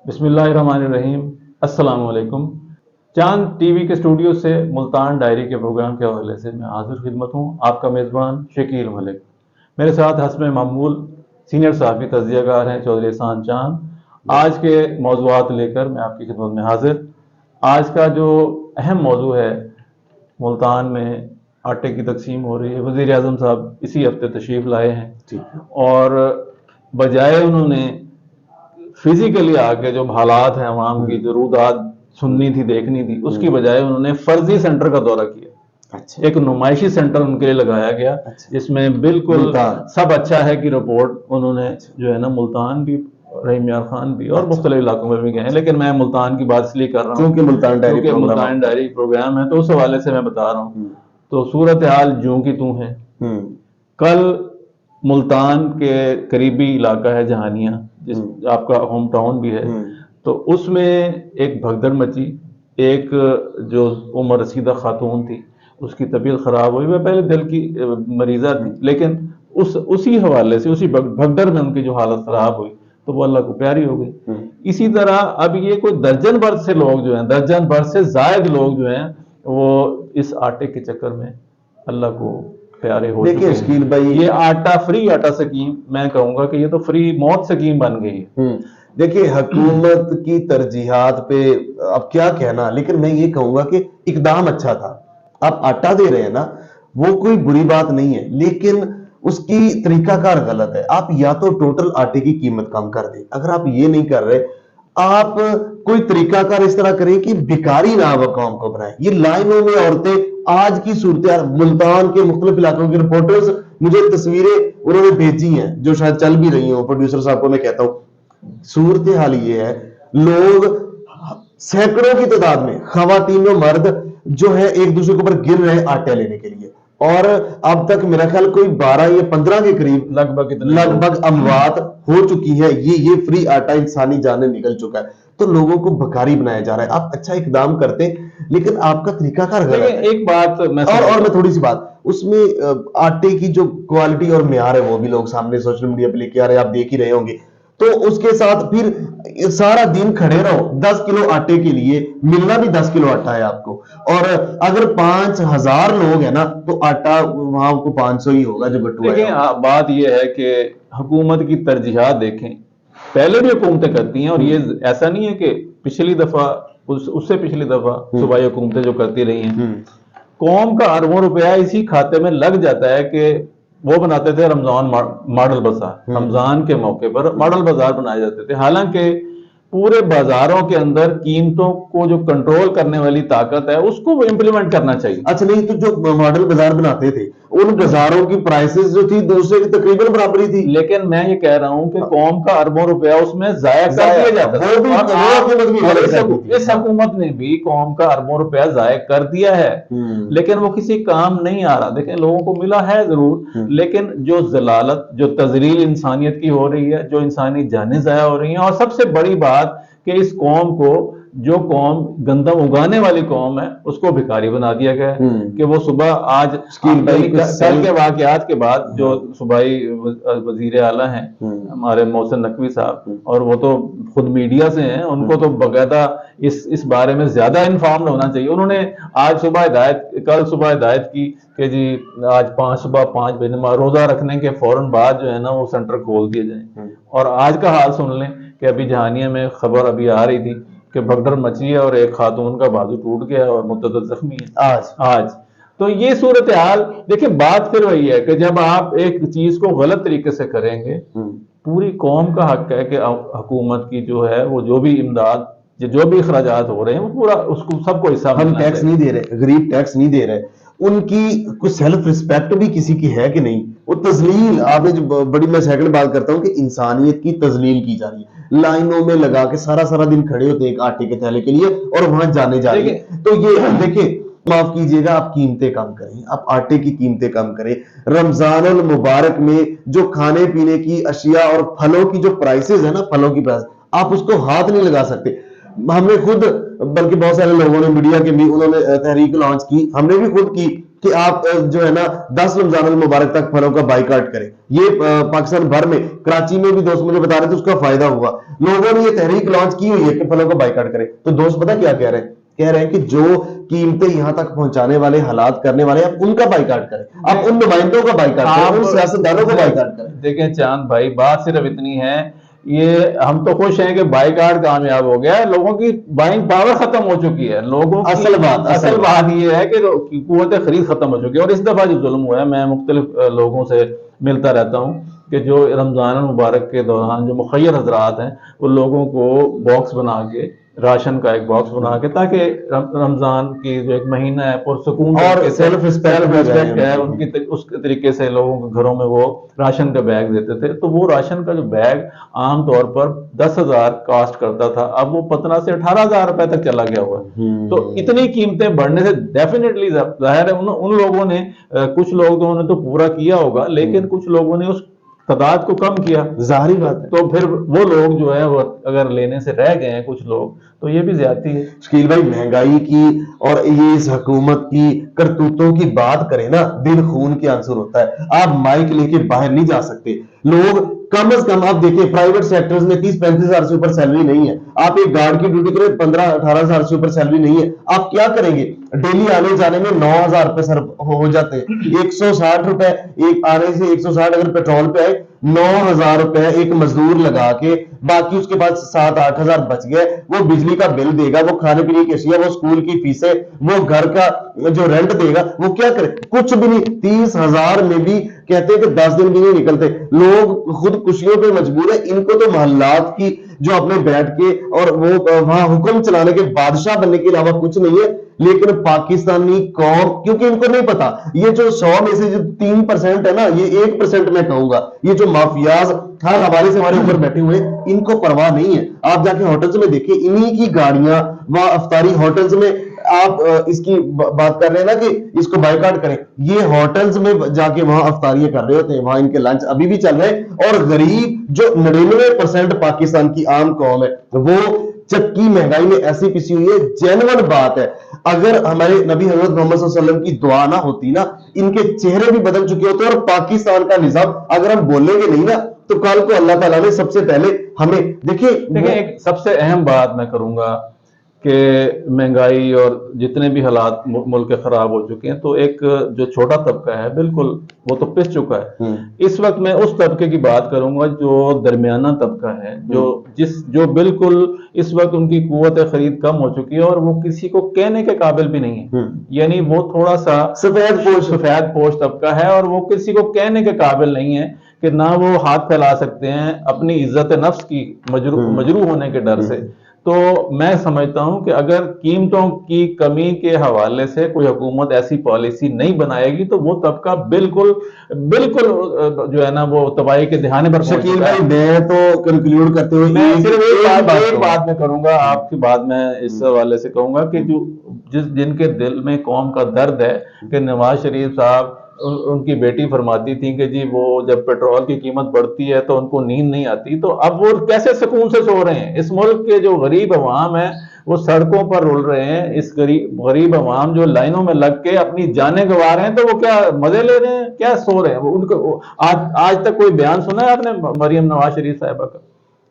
بسم اللہ الرحمن الرحیم۔ السلام علیکم۔ چاند ٹی وی کے اسٹوڈیو سے ملتان ڈائری کے پروگرام کے حوالے سے میں حاضر خدمت ہوں، آپ کا میزبان شکیل ملک۔ میرے ساتھ حسب معمول سینئر صحافی تجزیہ کار ہیں چودھری احسان چاند۔ آج کے موضوعات لے کر میں آپ کی خدمت میں حاضر۔ آج کا جو اہم موضوع ہے، ملتان میں آٹے کی تقسیم ہو رہی ہے۔ وزیر اعظم صاحب اسی ہفتے تشریف لائے ہیں اور بجائے انہوں نے فزیکلی آ کے جو حالات ہیں، عوام کی ضرورت سننی تھی، دیکھنی تھی، اس کی بجائے انہوں نے فرضی سینٹر کا دورہ کیا۔ ایک نمائشی سینٹر ان کے لیے لگایا گیا جس میں بالکل سب اچھا ہے کی رپورٹ انہوں نے جو ہے نا، ملتان بھی، رحیم یار خان بھی اور مختلف علاقوں میں بھی گئے ہیں، لیکن میں ملتان کی بات اس لیے کر رہا ہوں کیونکہ ملتان ڈائری پروگرام ہے، تو اس حوالے سے میں بتا رہا ہوں۔ تو صورتحال جوں کی توں ہے۔ کل ملتان کے قریبی علاقہ ہے جہانیہ، جس آپ کا ہوم ٹاؤن بھی ہے، تو اس میں ایک بھگدڑ مچی۔ ایک جو عمر رسیدہ خاتون تھی، اس کی طبیعت خراب ہوئی، وہ پہلے دل کی مریضہ تھی، لیکن اسی حوالے سے، اسی بھگدڑ میں ان کی جو حالت خراب ہوئی تو وہ اللہ کو پیاری ہو گئی۔ اسی طرح اب یہ کوئی درجن بھر سے لوگ جو ہیں، درجن بھر سے زائد لوگ جو ہیں، وہ اس آٹے کے چکر میں اللہ کو پیارے ہو چکے ہیں۔ شکیل بھائی، یہ آٹا فری آٹا سکیم، میں کہوں گا کہ یہ تو فری موت سکیم بن گئی ہے۔ دیکھیے حکومت کی ترجیحات پہ اب کیا کہنا، لیکن میں یہ کہوں گا کہ اقدام اچھا تھا۔ آپ آٹا دے رہے ہیں نا، وہ کوئی بری بات نہیں ہے، لیکن اس کی طریقہ کار غلط ہے۔ آپ یا تو ٹوٹل آٹے کی قیمت کم کر دیں، اگر آپ یہ نہیں کر رہے، آپ کوئی طریقہ کار اس طرح کریں کہ بھکاری نہ ہو قوم کو بنائیں۔ یہ لائنوں میں عورتیں، آج کی صورتحال ملتان کے مختلف علاقوں کے رپورٹرز مجھے تصویریں انہوں نے بھیجی ہیں جو شاید چل بھی رہی ہوں، پروڈیوسر صاحب کو میں کہتا ہوں، صورتحال یہ ہے، لوگ سینکڑوں کی تعداد میں، خواتین و مرد جو ہے ایک دوسرے کے اوپر گر رہے آٹے لینے کے لیے، اور اب تک میرا خیال کوئی 12 یا 15 کے قریب لگ بھگ اموات ہو چکی ہے۔ یہ فری آٹا انسانی جانیں نکل چکا ہے، تو لوگوں کو بھکاری بنایا جا رہا ہے۔ آپ اچھا اقدام کرتے لیکن آپ کا طریقہ کار غلط ہے۔ ایک بات اور میں تھوڑی سی بات، اس میں آٹے کی جو کوالٹی اور معیار ہے وہ بھی لوگ سامنے سوشل میڈیا پہ لے کے آ رہے ہیں، آپ دیکھ ہی رہے ہوں گے۔ تو اس کے ساتھ پھر سارا دن کھڑے رہو 10 کلو آٹے کے لیے، ملنا بھی 10 کلو آٹا ہے آپ کو، اور اگر 5000 لوگ ہیں نا تو آٹا وہاں کو 500 ہی ہوگا جو بٹوا ہے۔ بات یہ ہے کہ حکومت کی ترجیحات دیکھیں، پہلے بھی حکومتیں کرتی ہیں، اور یہ ایسا نہیں ہے کہ پچھلی دفعہ اس سے پچھلی دفعہ صوبائی حکومتیں جو کرتی رہی ہیں، قوم کا اربوں روپیہ اسی کھاتے میں لگ جاتا ہے کہ وہ بناتے تھے رمضان ماڈل بازار، رمضان کے موقع پر ماڈل بازار بنائے جاتے تھے، حالانکہ پورے بازاروں کے اندر قیمتوں کو جو کنٹرول کرنے والی طاقت ہے اس کو امپلیمنٹ کرنا چاہیے۔ اچھا نہیں تو جو ماڈل بازار بناتے تھے ان بازاروں کی پرائسز جو تھی دوسرے کی تقریباً برابری تھی، لیکن میں یہ کہہ رہا ہوں کہ قوم کا اربوں روپیہ اس میں ضائع کر دیا جاتا ہے۔ اس حکومت نے بھی قوم کا اربوں روپیہ ضائع کر دیا ہے، لیکن وہ کسی کام نہیں آ رہا۔ دیکھیں لوگوں کو ملا ہے ضرور، لیکن جو ضلالت، جو تذلیل انسانیت کی ہو رہی ہے، جو انسانی جانیں ضائع ہو رہی ہیں، اور سب سے بڑی بات کہ اس قوم کو، جو قوم گندم اگانے والی قوم ہے، اس کو بھکاری بنا دیا گیا ہے کہ وہ صبح آج کل کے واقعات کے بعد جو صوبائی وزیر اعلیٰ ہیں ہمارے محسن نقوی صاحب، اور وہ تو خود میڈیا سے ہیں، ان کو تو باقاعدہ اس بارے میں زیادہ انفارمڈ ہونا چاہیے۔ انہوں نے آج صبح کل صبح ہدایت کی کہ جی آج صبح 5 بجے روزہ رکھنے کے فوراً بعد جو ہے نا وہ سینٹر کھول دیے جائیں۔ اور آج کا حال سن لیں کہ ابھی جہانیہ میں خبر ابھی آ رہی تھی کہ بھگدڑ مچی ہے اور ایک خاتون کا بازو ٹوٹ گیا اور متعدد زخمی ہے آج۔ تو یہ صورتحال دیکھیں، بات پھر وہی ہے کہ جب آپ ایک چیز کو غلط طریقے سے کریں گے، پوری قوم کا حق ہے کہ حکومت کی جو ہے وہ جو بھی امداد، جو بھی اخراجات ہو رہے ہیں، وہ پورا اس کو سب کو حصہ ملنا ہم ٹیکس نہیں دے رہے، غریب ٹیکس نہیں دے رہے، ان کی کوئی سیلف ریسپیکٹ بھی کسی کی ہے کہ نہیں؟ وہ تذلیل، آپ نے جو بڑی، میں سیکنڈ بات کرتا ہوں کہ انسانیت کی تذلیل کی جا رہی ہے، لائنوں میں لگا کے سارا دن کھڑے ہوتے ہیں ایک آٹے کے تھیلے کے لیے اور وہاں جانے جا رہی ہے۔ تو یہ دیکھیں، معاف کیجئے گا، آپ قیمتیں کم کریں، آپ آٹے کی قیمتیں کم کریں۔ رمضان المبارک میں جو کھانے پینے کی اشیاء اور پھلوں کی جو پرائسز ہے نا، پھلوں کی پرائس، آپ اس کو ہاتھ نہیں لگا سکتے۔ ہم نے خود، بلکہ بہت سارے لوگوں نے، میڈیا کے بھی، انہوں نے تحریک لانچ کی، ہم نے بھی خود کی کہ آپ جو ہے نا 10 رمضان المبارک تک پھلوں کا بائیکاٹ کریں. یہ پاکستان بھر میں کراچی میں بھی دوست مجھے بتا رہے تھے اس کا فائدہ ہوا. لوگوں نے یہ تحریک لانچ کی ہوئی ہے کہ پھلوں کا بائیکاٹ کریں. تو دوست پتہ کیا کہہ رہے ہیں کہ جو قیمتیں یہاں تک پہنچانے والے حالات کرنے والے آپ ان کا بائیکاٹ کریں, آپ ان نمائندوں کا بائیکاٹ کریں, ان سیاستدانوں کا بائیکاٹ کریں. دیکھیں چاند بھائی, بات صرف اتنی ہے, یہ ہم تو خوش ہیں کہ بائیکاٹ کامیاب ہو گیا ہے, لوگوں کی بائنگ پاور ختم ہو چکی ہے, لوگوں کی اصل بات یہ ہے کہ قوت خرید ختم ہو چکی ہے. اور اس دفعہ جو ظلم ہوا ہے, میں مختلف لوگوں سے ملتا رہتا ہوں کہ جو رمضان المبارک کے دوران جو مخیر حضرات ہیں وہ لوگوں کو باکس بنا کے, راشن کا ایک باکس بنا کے, تاکہ رمضان کی جو ایک مہینہ ہے پرسکون اور سیلف رسپیکٹ ہے ان کی, اس طریقے سے لوگوں کے گھروں میں وہ راشن کا بیگ دیتے تھے. تو وہ راشن کا جو بیگ عام طور پر 10,000 کاسٹ کرتا تھا, اب وہ 15 سے 18,000 روپے تک چلا گیا ہوا ہے. تو اتنی قیمتیں بڑھنے سے ڈیفینیٹلی ظاہر ہے ان لوگوں نے, کچھ لوگوں نے تو پورا کیا ہوگا, لیکن کچھ لوگوں نے اس تعداد کو کم کیا, ظاہری بات ہے. تو پھر وہ لوگ جو ہے وہ اگر لینے سے رہ گئے ہیں کچھ لوگ, تو یہ بھی زیادتی ہے. شکیل بھائی, مہنگائی کی اور یہ اس حکومت کی کرتوتوں کی بات کریں نا, دل خون کے آنسر ہوتا ہے. آپ مائک لے کے باہر نہیں جا سکتے. لوگ کم از کم آپ دیکھیں پرائیویٹ سیکٹرز میں 30-35 ہزار سے اوپر سیلری نہیں ہے. آپ ایک گارڈ کی ڈیوٹی کریں 15-18 ہزار سے اوپر سیلری نہیں ہے. آپ کیا کریں گے؟ ڈیلی آنے جانے میں 9,000 روپے سر ہو جاتے ہیں. 160 روپے ایک آنے سے, 160 اگر پیٹرول پہ آئے, 9,000 روپے ایک مزدور لگا کے, باقی اس کے بعد 7-8 ہزار بچ گئے. وہ بجلی کا بل دے گا, وہ کھانے پینے کی اشیاء, وہ اسکول کی فیسیں, وہ گھر کا جو رینٹ دے گا, وہ کیا کرے؟ کچھ بھی نہیں. 30,000 میں بھی کہتے ہیں کہ 10 دن بھی نہیں نکلتے. لوگ خود کشیوں پہ مجبور ہیں. ان کو تو محلات کی جو اپنے بیٹھ کے اور وہ وہاں حکم چلانے کے بادشاہ بننے کے علاوہ کچھ نہیں ہے. لیکن پاکستانی قوم, کیونکہ ان کو نہیں پتا, یہ جو 100 میں سے جو 3% ہے نا, یہ 1% میں کہوں گا, یہ جو مافیاز ہر حوالے سے ہمارے اوپر بیٹھے ہوئے, ان کو پرواہ نہیں ہے. آپ جا کے ہوٹلز میں دیکھیں, انہی کی گاڑیاں وہاں افطاری ہوٹلز میں, آپ اس کی بات کر رہے ہیں نا کہ اس کو بائیکاٹ کریں, یہ ہوٹلز میں جا کے وہاں افطاریاں کر رہے ہوتے ہیں, وہاں ان کے لنچ ابھی بھی چل رہے ہیں. اور غریب جو 99% پاکستان کی عام قوم ہے, وہ چکی مہنگائی میں ایسی پسی ہوئی ہے. جینون بات ہے, اگر ہمارے نبی حضرت محمد صلی اللہ علیہ وسلم کی دعا نہ ہوتی نا, ان کے چہرے بھی بدل چکے ہوتے. اور پاکستان کا نظام اگر ہم بولیں گے نہیں نا, تو کل کو اللہ تعالیٰ نے سب سے پہلے ہمیں دیکھیں ایک سب سے اہم بات میں کروں گا کہ مہنگائی اور جتنے بھی حالات ملک کے خراب ہو چکے ہیں, تو ایک جو چھوٹا طبقہ ہے بالکل وہ تو پس چکا ہے. اس وقت میں اس طبقے کی بات کروں گا جو درمیانہ طبقہ ہے, جو بالکل اس وقت ان کی قوت خرید کم ہو چکی ہے اور وہ کسی کو کہنے کے قابل بھی نہیں ہے. یعنی وہ تھوڑا سا سفید پوش طبقہ ہے, اور وہ کسی کو کہنے کے قابل نہیں ہے کہ نہ وہ ہاتھ پھیلا سکتے ہیں اپنی عزت نفس کی مجروح ہونے کے ڈر سے. تو میں سمجھتا ہوں کہ اگر قیمتوں کی کمی کے حوالے سے کوئی حکومت ایسی پالیسی نہیں بنائے گی, تو وہ طبقہ بالکل جو ہے نا وہ تباہی کے دہانے پر پہنچ چکا ہے. میں تو کنکلیوڈ کرتے ہوئے میں صرف ایک بات میں کروں گا, آپ کی بات میں اس حوالے سے کہوں گا کہ جن کے دل میں قوم کا درد ہے, کہ نواز شریف صاحب ان کی بیٹی فرماتی تھی کہ جی وہ جب پیٹرول کی قیمت بڑھتی ہے تو ان کو نیند نہیں آتی, تو اب وہ کیسے سکون سے سو رہے ہیں؟ اس ملک کے جو غریب عوام ہیں وہ سڑکوں پر رول رہے ہیں. اس غریب عوام جو لائنوں میں لگ کے اپنی جانیں گنوا رہے ہیں, تو وہ کیا مزے لے رہے ہیں, کیا سو رہے ہیں؟ ان کو آج تک کوئی بیان سنا ہے آپ نے مریم نواز شریف صاحبہ کا,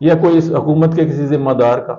یا کوئی اس حکومت کے کسی ذمہ دار کا,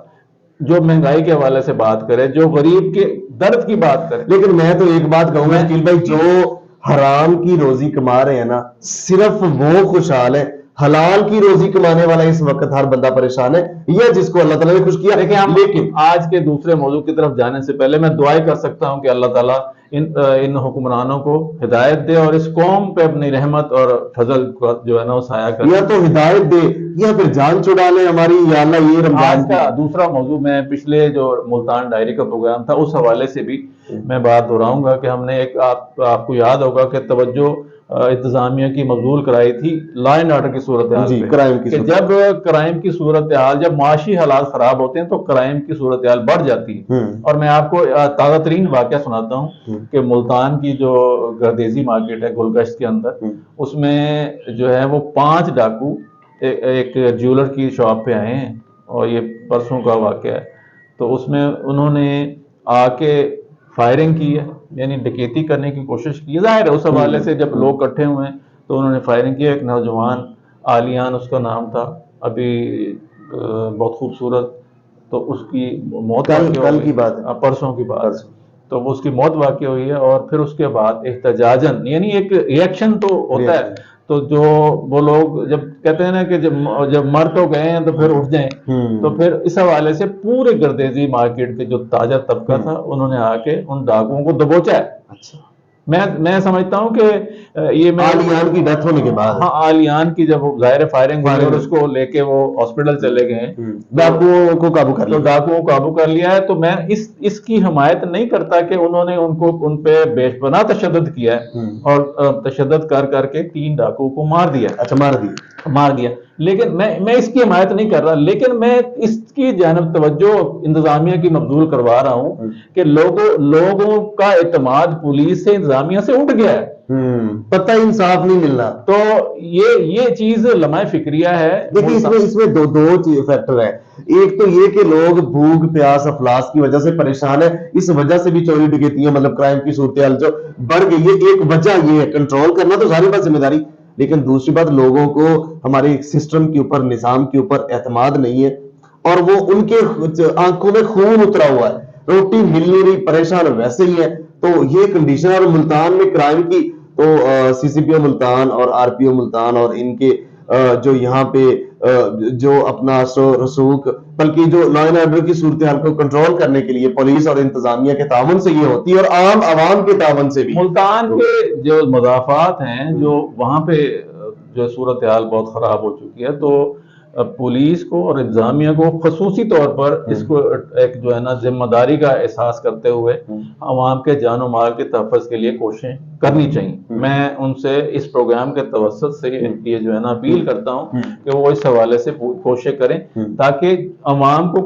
جو مہنگائی کے حوالے سے بات کرے, جو غریب کے درد کی بات کرے؟ لیکن میں تو ایک بات کہوں گا شکیل بھائی, جو حرام کی روزی کما رہے ہیں نا, صرف وہ خوشحال ہے. حلال کی روزی کمانے والا اس وقت ہر بندہ پریشان ہے, یا جس کو اللہ تعالیٰ نے خوش کیا. لیکن آج کے دوسرے موضوع کی طرف جانے سے پہلے میں دعائیں کر سکتا ہوں کہ اللہ تعالیٰ ان حکمرانوں کو ہدایت دے اور اس قوم پہ اپنی رحمت اور فضل جو ہے نا وہ سایہ کرے. یا تو ہدایت دے یا پھر جان چھڑا لے ہماری, یا اللہ یہ رمضان کا دوسرا موضوع, میں پچھلے جو ملتان ڈائری کا پروگرام تھا اس حوالے سے بھی میں بات دہراؤں گا کہ ہم نے ایک آپ کو یاد ہوگا کہ توجہ انتظامیہ کی مبذول کرائی تھی لا اینڈ آرڈر کی صورتحال پہ, کہ جب کرائم کی صورتحال, جب معاشی حالات خراب ہوتے ہیں تو کرائم کی صورتحال بڑھ جاتی ہے. اور میں آپ کو تازہ ترین واقعہ سناتا ہوں کہ ملتان کی جو گردیزی مارکیٹ ہے گلگشت کے اندر, اس میں جو ہے وہ 5 ڈاکو ایک جیولر کی شاپ پہ آئے ہیں, اور یہ پرسوں کا واقعہ ہے. تو اس میں انہوں نے آ کے فائرنگ کی ہے، یعنی ڈکیتی کرنے کی کوشش کی ہے. ظاہر ہے اس حوالے سے جب لوگ اکٹھے ہوئے ہیں تو انہوں نے فائرنگ کی. ایک نوجوان عالیان اس کا نام تھا، ابھی بہت خوبصورت، تو اس کی موت واقع ہو کل گئی. کی بات ہے، پرسوں کی بات ہے. تو وہ اس کی موت واقع ہوئی ہے، اور پھر اس کے بعد احتجاجاً، یعنی ایک ریئیکشن تو ہوتا ہے، تو جو وہ لوگ جب کہتے ہیں نا کہ جب مر تو گئے ہیں تو پھر اٹھ جائیں، تو پھر اس حوالے سے پورے گردیزی مارکیٹ کے جو تاجر طبقہ تھا انہوں نے آ کے ان ڈاکوؤں کو دبوچا ہے. اچھا، میں سمجھتا ہوں کہ یہ میں عالیان کی ڈیتھ ہونے کے بعد ہاں عالیان کی جب ظاہر فائرنگ ہوئی اور اس کو لے کے وہ ہاسپٹل چلے گئے ہیں، ڈاکوؤں کو قابو کر تو لیا. ڈاکوؤں کو قابو کر لیا ہے. تو میں اس کی حمایت نہیں کرتا کہ انہوں نے ان پہ بے پناہ تشدد کیا ہے، اور تشدد کر کے 3 ڈاکوؤں کو مار دیا. اچھا، مار دیا. لیکن میں اس کی حمایت نہیں کر رہا، لیکن میں اس کی جانب توجہ انتظامیہ کی مبذول کروا رہا ہوں کہ لوگوں کا اعتماد پولیس سے، انتظامیہ سے اٹھ گیا ہے. پتہ انصاف نہیں مل رہا. تو یہ چیز لمحہ فکریہ ہے. دیکھیں اس میں دو فیکٹر ہے. ایک تو یہ کہ لوگ بھوک پیاس افلاس کی وجہ سے پریشان ہے، اس وجہ سے بھی چوری ڈکیتیاں مطلب کرائم کی صورتحال جو بڑھ گئی ہے، ایک وجہ یہ ہے. کنٹرول کرنا تو ظاہر بات ذمہ داری، لیکن دوسری بات لوگوں کو ہمارے سسٹم کے اوپر، نظام کے اوپر اعتماد نہیں ہے، اور وہ ان کے آنکھوں میں خون اترا ہوا ہے. روٹی مل نہیں رہی، پریشان ویسے ہی ہے. تو یہ کنڈیشن. اور ملتان میں کرائم کی تو سی سی پی او ملتان اور آر پی او ملتان اور ان کے جو یہاں پہ جو اپنا رسوخ، بلکہ جو لا اینڈ آرڈر کی صورتحال کو کنٹرول کرنے کے لیے پولیس اور انتظامیہ کے تعاون سے یہ ہوتی ہے، اور عام عوام کے تعاون سے بھی. ملتان کے جو مضافات ہیں، جو وہاں پہ جو صورتحال بہت خراب ہو چکی ہے، تو پولیس کو اور انتظامیہ کو خصوصی طور پر اس کو ایک جو ہے نا ذمہ داری کا احساس کرتے ہوئے عوام کے جان و مال کے تحفظ کے لیے کوششیں کرنی چاہیے. میں ان سے اس پروگرام کے توسط سے یہ جو ہے نا اپیل کرتا ہوں کہ وہ اس حوالے سے کوششیں کریں تاکہ عوام کو